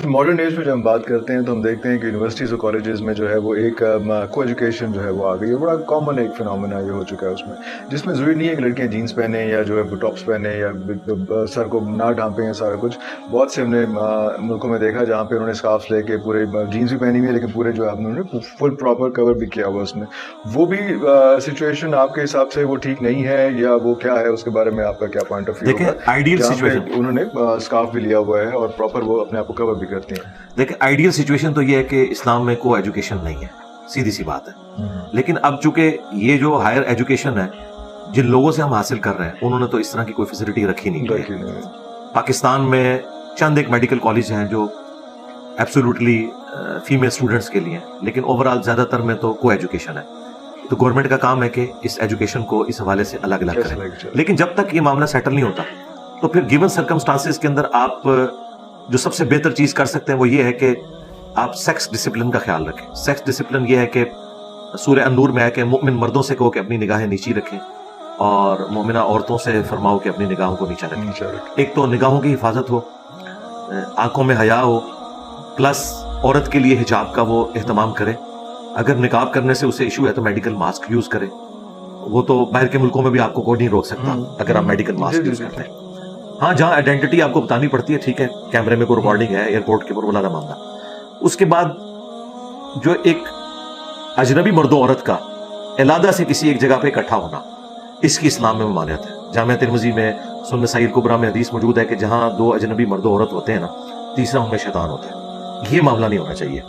Modern age میں جب ہم بات کرتے ہیں تو ہم دیکھتے ہیں کہ یونیورسٹیز اور کالجز میں جو ہے وہ ایک کو ایجوکیشن جو ہے وہ آ گئی ہے. بڑا کامن ایک فنامنا یہ ہو چکا ہے اس میں، جس میں ضروری نہیں ہے کہ لڑکیاں جینس پہنیں یا جو ہے ٹاپس پہنیں یا سر کو نہ ڈھانپیں یا سارا کچھ. بہت سے ہم نے ملکوں میں دیکھا جہاں پہ انہوں نے اسکارف لے کے پورے جینس بھی پہنی ہوئی ہے لیکن پورے جو ہے انہوں نے فل پراپر کور بھی کیا ہوا اس میں. وہ بھی سچویشن آپ کے حساب سے وہ ٹھیک نہیں ہے یا وہ کیا ہے، اس کے بارے میں آپ کا کیا پوائنٹ آف ویو دیکھیں آئیڈیل سچویشن، انہوں نے اسکارف بھی لیا ہوا ہے اور پراپر وہ اپنے آپ کو کور بھی کرتے ہیں. دیکھیں آئیڈیل سچویشن تو یہ ہے کہ اسلام میں کو ایجوکیشن نہیں ہے، سیدھی سی بات ہے. لیکن اب چونکہ یہ جو ہائر ایجوکیشن ہے جن لوگوں سے ہم حاصل کر رہے ہیں انہوں نے تو اس طرح کی کوئی فیسلٹی رکھی نہیں ہے. پاکستان میں چند ایک میڈیکل کالج ہیں جو ایبسولوٹلی فیمیل اسٹوڈنٹس کے لیے ہیں، لیکن اوور آل زیادہ تر میں تو کو ایجوکیشن ہے. تو گورنمنٹ کا کام ہے کہ اس ایجوکیشن کو اس حوالے سے الگ الگ کریں. لیکن جب تک یہ معاملہ سیٹل نہیں ہوتا تو پھر گیون سرکمسٹانسز کے اندر آپ جو سب سے بہتر چیز کر سکتے ہیں وہ یہ ہے کہ آپ سیکس ڈسپلن کا خیال رکھیں. سیکس ڈسپلن یہ ہے کہ سورہ النور میں ہے کہ مومن مردوں سے کہو کہ اپنی نگاہیں نیچی رکھیں اور مومنہ عورتوں سے فرماؤ کہ اپنی نگاہوں کو نیچا رکھیں. ایک تو نگاہوں کی حفاظت ہو، آنکھوں میں حیا ہو، پلس عورت کے لیے حجاب کا وہ اہتمام کرے. اگر نقاب کرنے سے اسے ایشو ہے تو میڈیکل ماسک یوز کرے. وہ تو باہر کے ملکوں میں بھی آپ کو کوئی نہیں روک سکتا اگر آپ میڈیکل ماسک یوز کرتے ہیں. ہاں جہاں آئیڈینٹی آپ کو بتانی پڑتی ہے ٹھیک ہے، کیمرے میں کوئی ریکارڈنگ ہے ایئرپورٹ کے اوپر بلانا معاملہ. اس کے بعد جو ایک اجنبی مرد و عورت کا علیحدہ سے کسی ایک جگہ پہ اکٹھا ہونا، اس کی اسلام میں ممانعت ہے. جامعہ ترمذی میں سنن نسائی الکبریٰ میں حدیث موجود ہے کہ جہاں دو اجنبی مرد و عورت ہوتے ہیں نا، تیسرا ان میں شیطان ہوتا ہے. یہ معاملہ نہیں ہونا چاہیے.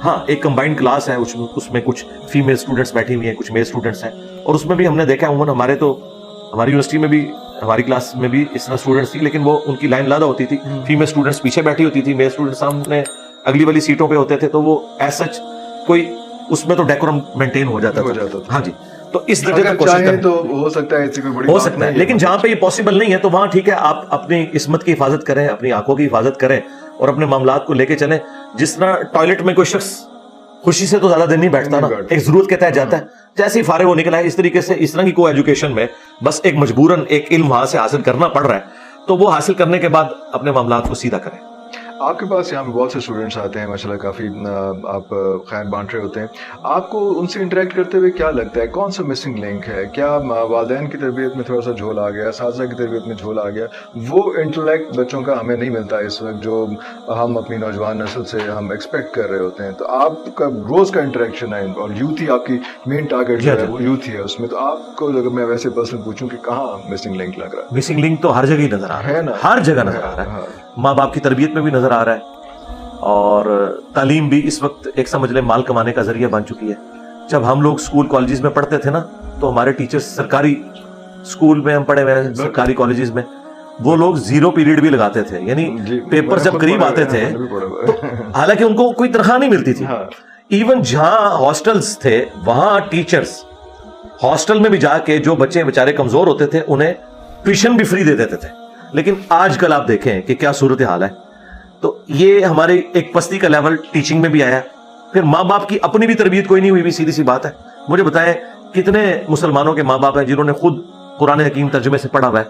ہاں ایک کمبائنڈ کلاس ہے، اس میں کچھ فیمیل اسٹوڈنٹس بیٹھی ہوئی ہیں، کچھ میل اسٹوڈنٹس ہیں، اور اس میں بھی ہم نے دیکھا عموماً ہماری یونیورسٹی میں بھی ہماری کلاس میں بھی اس طرح اسٹوڈنٹس تھی، لیکن وہ ان کی لائن لادا ہوتی تھی. فیمیل اسٹوڈنٹس پیچھے بیٹھی ہوتی تھی، میل اسٹوڈنٹس سامنے اگلی والی سیٹوں پہ ہوتے تھے. تو وہ ایز سچ کوئی اس میں تو ڈیکورم مینٹین ہو جاتا تھا. ہاں جی، تو اس درجے تک کوشش کریں تو ہو سکتا ہے ایسی کوئی بڑی ہو سکتا ہے. لیکن جہاں پہ یہ پاسبل نہیں ہے تو وہاں ٹھیک ہے آپ اپنی عصمت کی حفاظت کریں، اپنی آنکھوں کی حفاظت کریں اور اپنے معاملات کو لے کے چلیں. جس طرح ٹوائلٹ میں کوئی شخص خوشی سے تو زیادہ دن نہیں بیٹھتا نا، ایک ضرورت کے تحت جاتا ہے، جیسے ہی فارغ ہو نکلا ہے. اس طریقے سے اس طرح کی کو ایجوکیشن میں بس ایک مجبوراً ایک علم وہاں سے حاصل کرنا پڑ رہا ہے، تو وہ حاصل کرنے کے بعد اپنے معاملات کو سیدھا کریں. آپ کے پاس یہاں پہ بہت سے اسٹوڈنٹس آتے ہیں ماشاءاللہ، کافی آپ خیر بانٹ رہے ہوتے ہیں. آپ کو ان سے انٹریکٹ کرتے ہوئے کیا لگتا ہے کون سا مسنگ لنک ہے؟ کیا والدین کی تربیت میں تھوڑا سا جھول آ گیا، اساتذہ کی تربیت میں جھول آ گیا؟ وہ انٹلیکٹ بچوں کا ہمیں نہیں ملتا اس وقت جو ہم اپنی نوجوان نسل سے ہم ایکسپیکٹ کر رہے ہوتے ہیں. تو آپ کا روز کا انٹریکشن ہے اور یوتھ ہی آپ کی مین ٹارگیٹ جو ہے وہ یوتھ ہی ہے اس میں. تو آپ کو اگر میں ویسے پرسنل پوچھوں کہ کہاں مسنگ لنک لگ رہا ہے؟ مسنگ لنک تو ہر جگہ ہی نظر آ رہا ہے نا، ہر جگہ نظر آ رہا ہے. ماں باپ کی تربیت میں بھی نظر آ رہا ہے، اور تعلیم بھی اس وقت ایک سمجھ لیں مال کمانے کا ذریعہ بن چکی ہے. جب ہم لوگ اسکول کالجز میں پڑھتے تھے نا تو ہمارے ٹیچرز سرکاری اسکول میں ہم پڑھے ہوئے ہیں، سرکاری کالجز میں وہ لوگ زیرو پیریڈ بھی لگاتے تھے. یعنی پیپر جب قریب آتے تھے تو حالانکہ ان کو کوئی تنخواہ نہیں ملتی تھی. ایون جہاں ہاسٹلز تھے وہاں ٹیچرز ہاسٹل میں بھی جا کے جو بچے بیچارے کمزور ہوتے تھے انہیں ٹیوشن بھی فری دے دیتے تھے. لیکن آج کل آپ دیکھیں کہ کیا صورتحال ہے. تو یہ ہمارے ایک پستی کا لیول ٹیچنگ میں بھی آیا. پھر ماں باپ کی اپنی بھی تربیت کوئی نہیں ہوئی بھی، سیدھی سی بات ہے. مجھے بتائیں کتنے مسلمانوں کے ماں باپ ہیں جنہوں نے خود قرآن حکیم ترجمے سے پڑھا ہوا ہے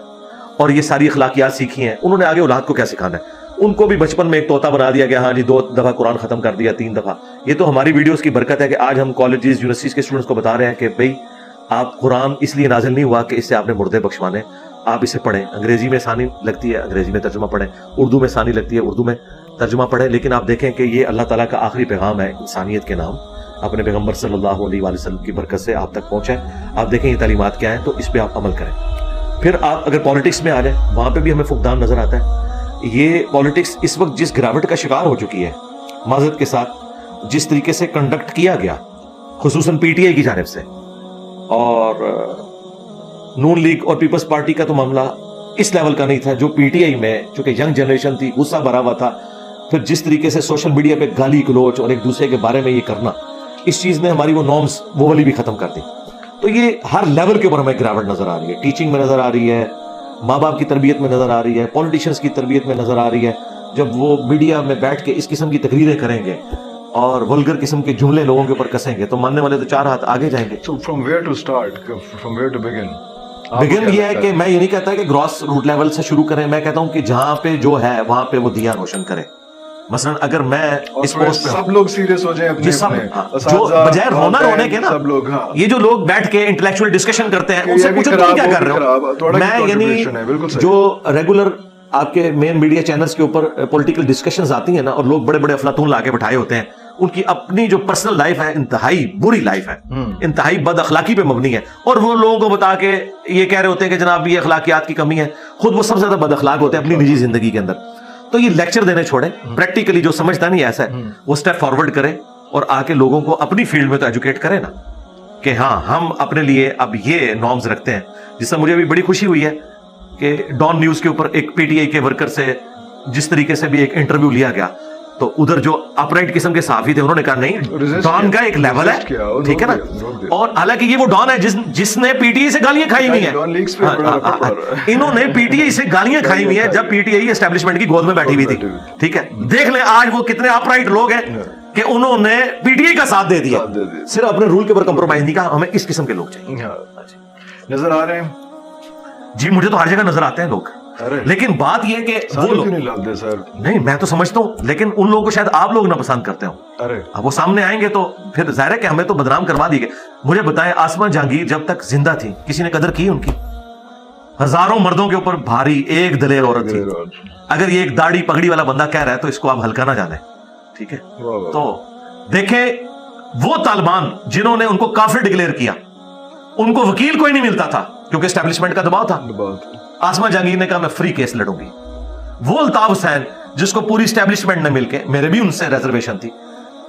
اور یہ ساری اخلاقیات سیکھی ہیں، انہوں نے آگے اولاد کو کیا سکھانا ہے؟ ان کو بھی بچپن میں ایک طوطا بنا دیا گیا، ہاں جی 2 دفعہ قرآن ختم کر دیا، 3 دفعہ. یہ تو ہماری ویڈیوز کی برکت ہے کہ آج ہم کالجز یونیورسٹیز کے اسٹوڈنٹس کو بتا رہے ہیں کہ بھئی آپ قرآن اس لیے نازل نہیں ہوا کہ اس سے آپ نے مردے بخشوانے، آپ اسے پڑھیں. انگریزی میں آسانی لگتی ہے انگریزی میں ترجمہ پڑھیں، اردو میں آسانی لگتی ہے اردو میں ترجمہ پڑھیں. لیکن آپ دیکھیں کہ یہ اللہ تعالیٰ کا آخری پیغام ہے انسانیت کے نام، اپنے پیغمبر صلی اللہ علیہ وآلہ وسلم کی برکت سے آپ تک پہنچا ہے. آپ دیکھیں یہ تعلیمات کیا ہیں تو اس پہ آپ عمل کریں. پھر آپ اگر پالیٹکس میں آ جائیں وہاں پہ بھی ہمیں فقدان نظر آتا ہے. یہ پالیٹکس اس وقت جس گراوٹ کا شکار ہو چکی ہے، معذرت کے ساتھ جس طریقے سے کنڈکٹ کیا گیا خصوصاً پی ٹی آئی کی جانب سے اور نون لیگ اور پیپلز پارٹی کا تو معاملہ اس لیول کا نہیں تھا جو پی ٹی آئی میں چونکہ ینگ جنریشن تھی، غصہ بھرا ہوا تھا. پھر جس طریقے سے سوشل میڈیا پہ گالی گلوچ اور ایک دوسرے کے بارے میں یہ کرنا، اس چیز نے ہماری وہ نارمز وہ والی بھی ختم کر دی. تو یہ ہر لیول کے اوپر ہمیں گراوٹ نظر آ رہی ہے. ٹیچنگ میں نظر آ رہی ہے، ماں باپ کی تربیت میں نظر آ رہی ہے، پولیٹیشینز کی تربیت میں نظر آ رہی ہے. جب وہ میڈیا میں بیٹھ کے اس قسم کی تقریریں کریں گے اور ولگر قسم کے جملے لوگوں کے اوپر کسیں گے تو ماننے والے تو 4 ہاتھ آگے جائیں گے. From where to start? From where to begin? بگن یہ ہے کہ میں یہ نہیں کہتا کہ گراس روٹ لیول سے شروع کریں، میں کہتا ہوں کہ جہاں پہ جو ہے وہاں پہ وہ دیا روشن کرے. مثلا اگر میں اس پوسٹ پہ سب لوگ سیریس ہو جائیں اپنے جو بجائے رونا رونے کے نا سب لوگ یہ جو لوگ بیٹھ کے انٹلیکچوئل ڈسکشن کرتے ہیں ان سے پوچھو تم کیا کر رہے ہو. میں یعنی جو ریگولر آپ کے مین میڈیا چینلز کے اوپر پولیٹیکل ڈسکشنز آتی ہیں نا اور لوگ بڑے بڑے افلاطون لا کے بٹھائے ہوتے ہیں, ان کی اپنی جو پرسنل لائف ہے انتہائی بری لائف ہے, انتہائی بد اخلاقی پہ مبنی ہے, اور وہ لوگوں کو بتا کے یہ کہہ رہے ہوتے ہیں کہ جناب یہ اخلاقیات کی کمی ہے, خود وہ سب سے زیادہ بد اخلاق ہوتے ہیں اپنی نجی زندگی کے اندر. تو یہ لیکچر دینے چھوڑیں, پریکٹیکلی جو سمجھتا نہیں ایسا ہے وہ اسٹیپ فارورڈ کرے اور آ کے لوگوں کو اپنی فیلڈ میں تو ایجوکیٹ کرے نا کہ ہاں ہم اپنے لیے اب یہ نارمز رکھتے ہیں. جس سے مجھے بھی بڑی خوشی ہوئی ہے کہ ڈان نیوز کے اوپر ایک پی ٹی آئی کے ورکر سے جس طریقے سے بھی ایک انٹرویو لیا گیا, تو ادھر جو اپرائٹ قسم کے صحافی تھے انہوں نے کہا نہیں ڈان کا ایک لیول ہے, ٹھیک ہے نا, اور حالانکہ یہ وہ ڈان ہے جس نے پی ٹی آئی سے گالیاں کھائی ہوئی ہیں, انہوں نے پی ٹی آئی سے گالیاں کھائی ہوئی ہیں جب پی ٹی آئی اسٹیبلشمنٹ کی گود میں بیٹھی ہوئی تھی, ٹھیک ہے. دیکھ لیں آج وہ کتنے اپرائٹ لوگ ہیں کہ انہوں نے پی ٹی آئی کا ساتھ دے دیا, صرف اپنے رول کے اوپر کمپرومائز نہیں کہا, ہمیں اس قسم کے لوگ چاہیے. نظر آ رہے ہیں جی, مجھے تو ہر جگہ نظر آتے ہیں لوگ, لیکن بات یہ کہ وہ لوگ نہیں, میں تو سمجھتا ہوں, لیکن ان لوگوں کو شاید آپ لوگ نہ پسند کرتے ہوں. اب وہ سامنے آئیں گے تو پھر ظاہر ہے کہ ہمیں تو بدنام کروا دی گئے. مجھے بتائیں آسما جہانگیر جب تک زندہ تھی کسی نے قدر کی ان کی؟ ہزاروں مردوں کے اوپر بھاری ایک دلیر عورت تھی. اگر یہ ایک داڑھی پگڑی والا بندہ کہہ رہا ہے تو اس کو آپ ہلکا نہ جانیں, ٹھیک ہے. تو دیکھیں وہ طالبان جنہوں نے ان کو کافر ڈکلیئر کیا, ان کو وکیل کوئی نہیں ملتا تھا کیونکہ اسٹیبلشمنٹ کا دباؤ تھا. آسما جہانگیر نے کہا میں فری کیس لڑوں گی. وہ الطاف حسین جس کو پوری اسٹیبلشمنٹ نے مل کے, میرے بھی ان سے ریزرویشن تھی,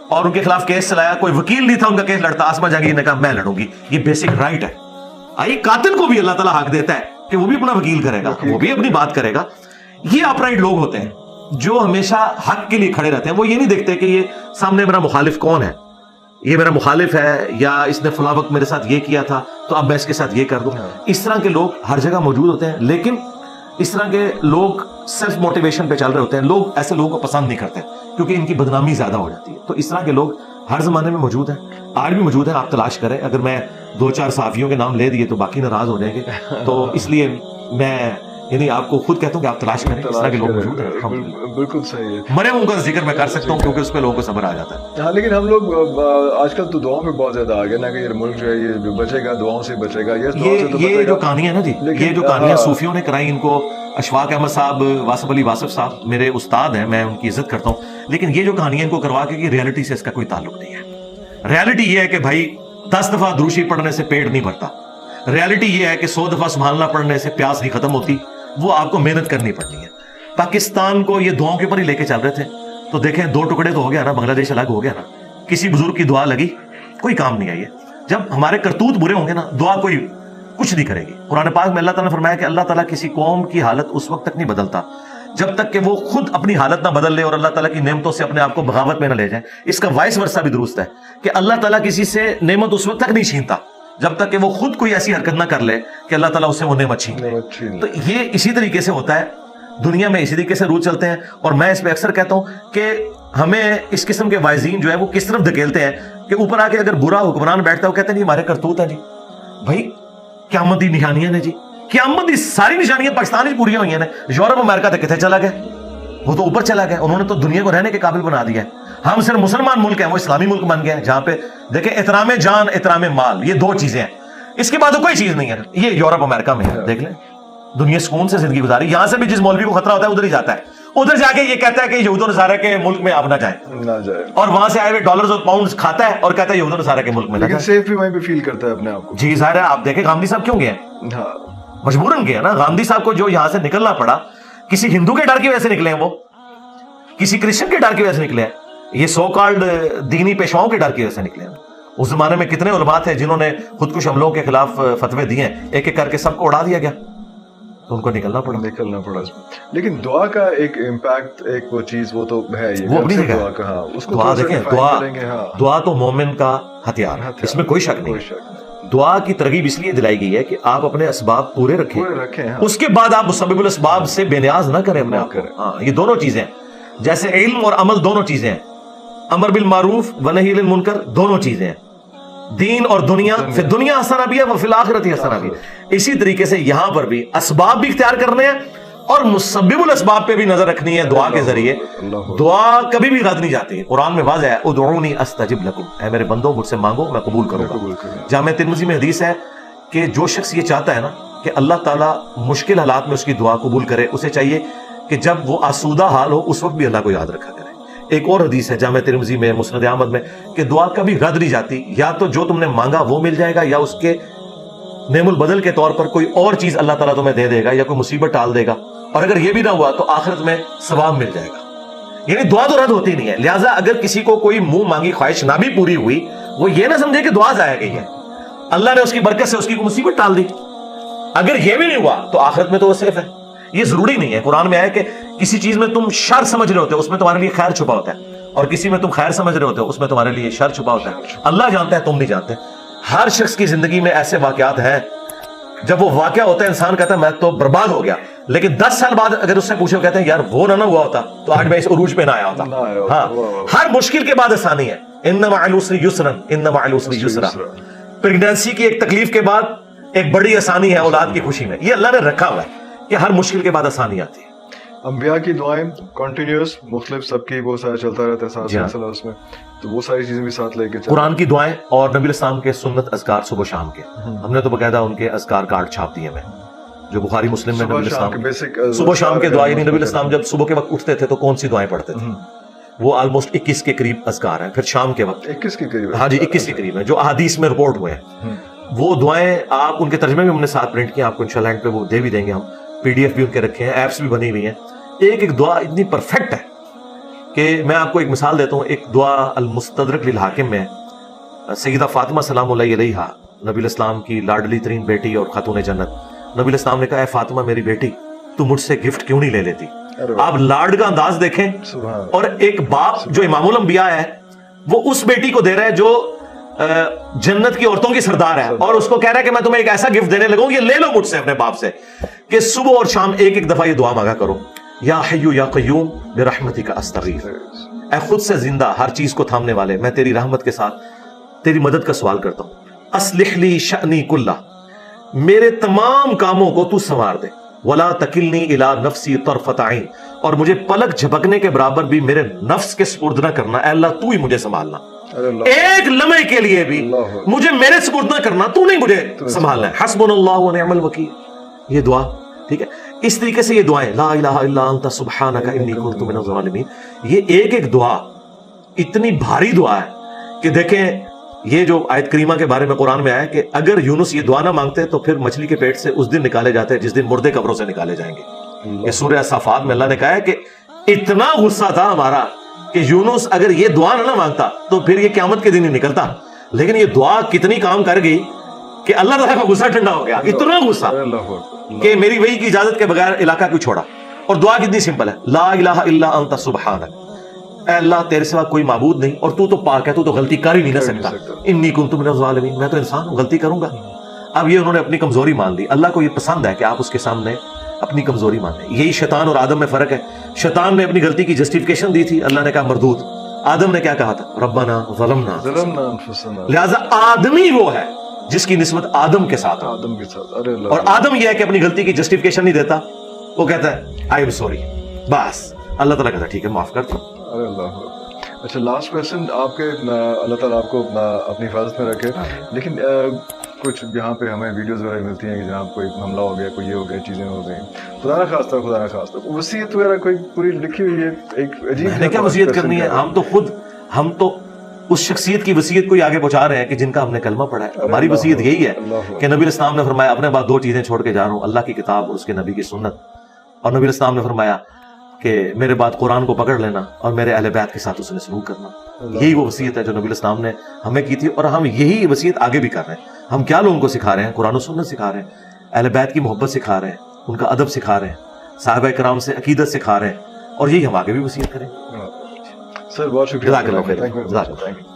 اور ان کے خلاف کیس چلایا, کوئی وکیل نہیں تھا ان کا کیس لڑتا, آسما جہانگیر نے کہا میں لڑوں گی. یہ بیسک رائٹ ہے. آئی قاتل کو بھی اللہ تعالیٰ حق دیتا ہے کہ وہ بھی اپنا وکیل کرے گا, وہ بھی اپنی بات کرے گا. یہ اپرائٹ لوگ ہوتے ہیں جو ہمیشہ حق کے لیے کھڑے رہتے ہیں. وہ یہ نہیں دیکھتے کہ یہ سامنے میرا مخالف کون ہے, یہ میرا مخالف ہے یا اس نے فلاں وقت میرے ساتھ یہ کیا تھا تو اب میں اس کے ساتھ یہ کر دوں. اس طرح کے لوگ ہر جگہ موجود ہوتے ہیں, لیکن اس طرح کے لوگ سیلف موٹیویشن پہ چل رہے ہوتے ہیں. لوگ ایسے لوگوں کو پسند نہیں کرتے کیونکہ ان کی بدنامی زیادہ ہو جاتی ہے. تو اس طرح کے لوگ ہر زمانے میں موجود ہیں, آج بھی موجود ہیں, آپ تلاش کریں. اگر میں 2-4 صحافیوں کے نام لے دیے تو باقی ناراض ہو جائیں گے, تو اس لیے میں یعنی آپ کو خود کہتا ہوں کہ آپ تلاش کریں, اس طرح کے لوگ موجود ہیں. بالکل صحیح ہے. مرے ان کا ذکر میں کر سکتا ہوں کیونکہ اس پہ لوگوں کو صبر آ جاتا ہے. ہاں, لیکن ہم لوگ آج کل تو دعاؤں پہ بہت زیادہ آ گئے نا کہ یہ ملک جو ہے یہ بچے گا, دعاؤں سے بچے گا. یہ جو کہانیاں نا جی, یہ جو کہانیاں صوفیوں نے کرائی, ان کو اشفاق احمد صاحب, واصف علی واصف صاحب میرے استاد ہیں, میں ان کی عزت کرتا ہوں, لیکن یہ جو کہانیاں ان کو کروا کے کہ ریالٹی سے اس کا کوئی تعلق نہیں ہے. ریالٹی یہ ہے کہ بھائی 10 دفعہ دروشی پڑھنے سے پیٹ نہیں بھرتا. ریالٹی یہ ہے کہ 100 دفعہ سبحان اللہ پڑھنے سے پیاس نہیں ختم ہوتی, وہ آپ کو محنت کرنی پڑتی ہے. پاکستان کو یہ دعاؤں کے اوپر ہی لے کے چل رہے تھے, تو دیکھیں 2 ٹکڑے تو ہو گیا نا, بنگلہ دیش الگ ہو گیا نا. کسی بزرگ کی دعا لگی, کوئی کام نہیں آئی ہے. جب ہمارے کرتوت برے ہوں گے نا, دعا کوئی کچھ نہیں کرے گی. قرآن پاک میں اللہ تعالیٰ نے فرمایا کہ اللہ تعالیٰ کسی قوم کی حالت اس وقت تک نہیں بدلتا جب تک کہ وہ خود اپنی حالت نہ بدل لے اور اللہ تعالیٰ کی نعمتوں سے اپنے آپ کو بغاوت میں نہ لے جائیں. اس کا وائس ورثہ بھی درست ہے کہ اللہ تعالیٰ کسی سے نعمت اس وقت تک نہیں چھینتا جب تک کہ وہ خود کوئی ایسی حرکت نہ کر لے کہ اللہ تعالیٰ اسے وہ نعمت چھین لے. تو یہ اسی طریقے سے ہوتا ہے دنیا میں, اسی طریقے سے رول چلتے ہیں. اور میں اس پہ اکثر کہتا ہوں کہ ہمیں اس قسم کے وائزین جو ہے وہ کس طرف دھکیلتے ہیں کہ اوپر آ کے اگر برا حکمران بیٹھتا ہے وہ کہتے ہیں جی ہمارے کرتوت ہیں جی. بھائی قیامت دی نشانیاں نے جی, قیامت دی ساری نشانیاں پاکستان ہی پوری ہوئی ہیں. یورپ امریکہ تک کتنے چلا گئے, وہ تو اوپر چلا گیا. انہوں نے تو دنیا کو رہنے کے قابل بنا دیا ہے. ہم صرف مسلمان ملک ہیں, وہ اسلامی ملک بن گئے ہیں جہاں پہ دیکھیں احترام جان احترام مال, یہ 2 چیزیں ہیں, اس کے بعد کوئی چیز نہیں ہے. یہ یورپ امریکہ میں ہے, دیکھ لیں دنیا سکون سے زندگی گزاری. یہاں سے بھی جس مولوی کو خطرہ ہوتا ہے ادھر ہی جاتا ہے, ادھر جا کے یہ کہتا ہے کہ یہود و نصارہ کے ملک میں آپ نہ جائیں, اور وہاں سے آئے ہوئے ڈالرز اور پاؤنڈز کھاتا ہے اور کہتا ہے یہود و نصارہ کے ملک میں, لیکن سیف بھی وہیں پہ فیل کرتا ہے اپنے آپ کو. جی ظاہر ہے. آپ دیکھیں گاندھی صاحب کیوں گئے, مجبوراً گئے نا. گاندھی صاحب کو جو یہاں سے نکلنا پڑا کسی ہندو کے ڈر کی وجہ سے نکلے ہیں, وہ کسی کرسچن کے ڈر کی وجہ سے نکلے ہیں, یہ سو کالڈ دینی پیشواؤں کے ڈر کی وجہ سے نکلے ہیں. اس زمانے میں کتنے علماء تھے جنہوں نے خودکش حملوں کے خلاف فتوے دیے ہیں, ایک ایک کر کے سب کو اڑا دیا گیا, تو ان کو نکلنا پڑا. لیکن دعا کا ایک امپیکٹ, ایک وہ چیز وہ تو ہے, وہ اپنی جگہ. دعا دیکھیں, دعا تو مومن کا ہتھیار ہے, اس میں کوئی شک نہیں. دعا کی ترغیب اس لیے دلائی گئی ہے کہ آپ اپنے اسباب پورے رکھیں, اس کے بعد آپ مسبب الاسباب سے بے نیاز نہ کریں اپنے آپ کو. ہاں, یہ دونوں چیزیں جیسے علم اور عمل دونوں چیزیں ہیں, امر بالمعروف و نہی عن المنکر دونوں چیزیں ہیں, دین اور دنیا, فی الدنیا حسنہ بھی ہے و فی الآخرۃ حسنہ بھی. اسی طریقے سے یہاں پر بھی اسباب بھی اختیار کرنے ہیں اور مسببُل اسباب پہ بھی نظر رکھنی ہے دعا کے ذریعے. دعا کبھی بھی رد نہیں جاتی. قرآن میں واضح ہے ادعونی استجب لکم، اے میرے بندوں مجھ سے مانگو میں قبول کروں گا. جامع ترمذی میں حدیث ہے کہ جو شخص یہ چاہتا ہے نا کہ اللہ تعالیٰ مشکل حالات میں اس کی دعا قبول کرے، اسے چاہیے کہ جب وہ آسودہ حال ہو اس وقت بھی اللہ کو یاد رکھا کرے. ایک اور حدیث ہے جامع ترمذی میں، مسند احمد میں، کہ دعا کبھی رد نہیں جاتی. یا تو جو تم نے مانگا وہ مل جائے گا، یا اس کے نعم البدل کے طور پر کوئی اور چیز اللہ تعالیٰ تمہیں دے دے گا، یا کوئی مصیبت ٹال دے گا. اور اگر یہ بھی نہ ہوا تو آخرت میں ثواب مل جائے گا. یعنی دعا تو رد ہوتی نہیں ہے. لہٰذا اگر کسی کو کوئی منہ مانگی خواہش نہ بھی پوری ہوئی، وہ یہ نہ سمجھے کہ دعا ضائع گئی ہے، اللہ نے اس کی برکت سے اس کی کوئی مصیبت ٹال دی. اگر یہ بھی نہیں ہوا تو آخرت میں تو وہ سیف ہے. یہ ضروری نہیں ہے. قرآن میں آیا کہ کسی چیز میں تم شر سمجھ رہے ہوتے ہو اس میں تمہارے لیے خیر چھپا ہوتا ہے، اور کسی میں تم خیر سمجھ رہے ہوتے ہو اس میں تمہارے لیے شر چھپا ہوتا ہے. اللہ جانتا ہے، تم نہیں جانتے. ہر شخص کی زندگی میں ایسے واقعات ہیں جب وہ واقعہ ہوتا ہے انسان کہتا ہے میں تو برباد ہو گیا، لیکن 10 سال بعد اگر اس سے پوچھے وہ کہتے ہیں یار وہ نہ ہوا ہوتا تو آج میں اس عروج پہ نہ آیا ہوتا. ہاں، ہر مشکل کے بعد آسانی ہے. ان مع العسر یسرا، ان مع العسر یسرا. پریگنینسی کی ایک تکلیف کے بعد ایک بڑی آسانی ہے اولاد کی خوشی میں. یہ اللہ نے رکھا ہوا ہے کہ ہر مشکل کے بعد آسانی آتی ہے. انبیاء کی دعائیں کنٹینیوس مختلف سب کی وہ سارا چلتا رہتا ہے ساتھ سلسلہ اس میں، تو وہ ساری چیزیں بھی ساتھ لے کے قرآن کی دعائیں اور نبی الاسلام کے سنت اذکار صبح و شام کے. ہم نے تو باقاعدہ ان کے اذکار کارڈ چھاپ دیے میں، جو بخاری مسلم میں نبی الاسلام صبح و شام کے دعائیں. نبی الاسلام جب صبح کے وقت اٹھتے تھے تو کون سی دعائیں پڑھتے تھے؟ وہ آلموسٹ 21 کے قریب اذکار ہیں. پھر شام کے وقت 21 کے قریب، ہاں جی 21 کے قریب ہیں جو احادیث میں رپورٹ ہوئے ہیں. وہ دعائیں آپ ان کے ترجمے بھی ہم نے ساتھ پرنٹ کیے، آپ کو انشاءاللہ اینڈ پہ وہ دے بھی دیں گے. ہم PDF بھی ان کے رکھے ہیں، ایپس بھی بنی ہوئی ہیں. ایک ایک دعا اتنی پرفیکٹ ہے کہ میں آپ کو ایک مثال دیتا ہوں. ایک دعا المستدرک للحاکم میں سیدہ فاطمہ سلام اللہ علیہا، نبی الاسلام کی لاڈلی ترین بیٹی اور خاتون جنت، نبی الاسلام نے کہا اے فاطمہ میری بیٹی تو مجھ سے گفٹ کیوں نہیں لے لیتی؟ آپ لاڈ کا انداز دیکھیں. اور ایک باپ جو امام الانبیاء ہے وہ اس بیٹی کو دے رہا ہے جو جنت کی عورتوں کی سردار ہے، اور اس کو کہہ رہا ہے کہ میں تمہیں ایک ایسا گفٹ دینے لگوں یہ لے لو مجھ سے اپنے باپ سے، کہ صبح اور شام ایک ایک دفعہ یہ دعا مانگا کرو. یا حیو یا قیوم برحمتک استغیث، اے خود سے زندہ ہر چیز کو تھامنے والے میں تیری رحمت کے ساتھ تیری مدد کا سوال کرتا ہوں. اصلح لی شأنی کلہ، میرے تمام کاموں کو تو سنوار دے. ولا تکلنی الی نفسی طرفۃ عین، اور مجھے پلک جھپکنے کے برابر بھی میرے نفس کے سپرد نہ کرنا. اے اللہ تو ہی مجھے سنبھالنا، ایک لمحے کے لیے بھی مجھے میرے سپرد نہ کرنا، تو نہیں مجھے سنبھالنا ہے. حسبنا اللہ ونعم الوکیل. یہ دعا ٹھیک ہے. اس طریقے سے یہ دعائیں لا الہ الا انت سبحانک انی کنت من الظالمین، یہ ایک ایک دعا اتنی بھاری دعا ہے کہ دیکھیں یہ جو آیت کریمہ کے بارے میں قرآن میں آیا کہ اگر یونس یہ دعا نہ مانگتے تو پھر مچھلی کے پیٹ سے اس دن نکالے جاتے جس دن مردے قبروں سے نکالے جائیں گے. یہ سورہ صافات میں اللہ نے کہا ہے کہ اتنا غصہ تھا ہمارا کہ یونس اگر یہ دعا نہ مانگتا تو پھر یہ قیامت کے دن ہی نکلتا. لیکن یہ دعا کتنی کام کر گئی کہ اللہ تعالیٰ کا غصہ ٹھنڈا ہو گیا. اتنا غصہ کہ میری وحی کی اجازت کے بغیر علاقہ کو چھوڑا. اور دعا کتنی سمپل ہے، لا الہ الا انت سبحانک، اے اللہ تیرے سوا کوئی معبود نہیں اور تو تو پاک ہے، تو تو غلطی کر ہی نہیں نہ سکتا. انی کنت من الظالمین، میں تو انسان ہوں غلطی کروں گا. اب یہ انہوں نے اپنی کمزوری مان لی. اللہ کو یہ پسند ہے کہ آپ اس کے سامنے اپنی کمزوری مان لیں. یہی شیطان اور آدم میں فرق ہے. شیطان نے اپنی غلطی کی جسٹیفیکیشن دی تھی، اللہ نے کہا مردود. آدم نے کیا کہا تھا؟ ربنا ظلمنا انفسنا. لہذا آدمی وہ ہے جس کی نسبت آدم کے ساتھ ہے. اور آدم یہ ہے کہ اپنی غلطی کی جسٹیفیکیشن نہیں دیتا، وہ کہتا ہے آئی ایم سوری، بس. اللہ تعالیٰ کہتا ہے ٹھیک ہے معاف کر دو. اچھا لاسٹ کویسچن آپ کے، اللہ تعالیٰ آپ کو اپنی حفاظت میں رکھے. لیکن کچھ یہاں پہ ہمیں ویڈیوز وغیرہ ملتی ہیں کہ جناب کوئی حملہ ہو گیا، کوئی یہ ہو گیا، چیزیں ہو گئی، خدا نہ خواستہ وصیت وغیرہ کوئی پوری لکھی ہوئی ہے؟ ایک عجیب کیا وصیت کرنی ہے؟ ہم تو اس شخصیت کی وصیت کو آگے پہنچا رہے ہیں کہ جن کا ہم نے کلمہ پڑھا ہے. ہماری وصیت یہی ہے کہ نبی الاسلام نے فرمایا اپنے بعد 2 چیزیں چھوڑ کے جا رہا ہوں، اللہ کی کتاب اور اس کے نبی کی سنت. اور نبی الاسلام نے فرمایا کہ میرے بعد قرآن کو پکڑ لینا اور میرے اہل بیت کے ساتھ اس نے سلوک کرنا. یہی وہ وصیت ہے جو نبی الاسلام نے ہمیں کی تھی، اور ہم یہی وصیت آگے بھی کر رہے ہیں. ہم کیا لوگوں کو سکھا رہے ہیں؟ قرآن و سنت سکھا رہے ہیں، اہل بیت کی محبت سکھا رہے ہیں، ان کا ادب سکھا رہے ہیں، صحابہ کرام سے عقیدت سکھا رہے ہیں، اور یہی ہم آگے بھی وصیت کریں. سر بہت شکریہ.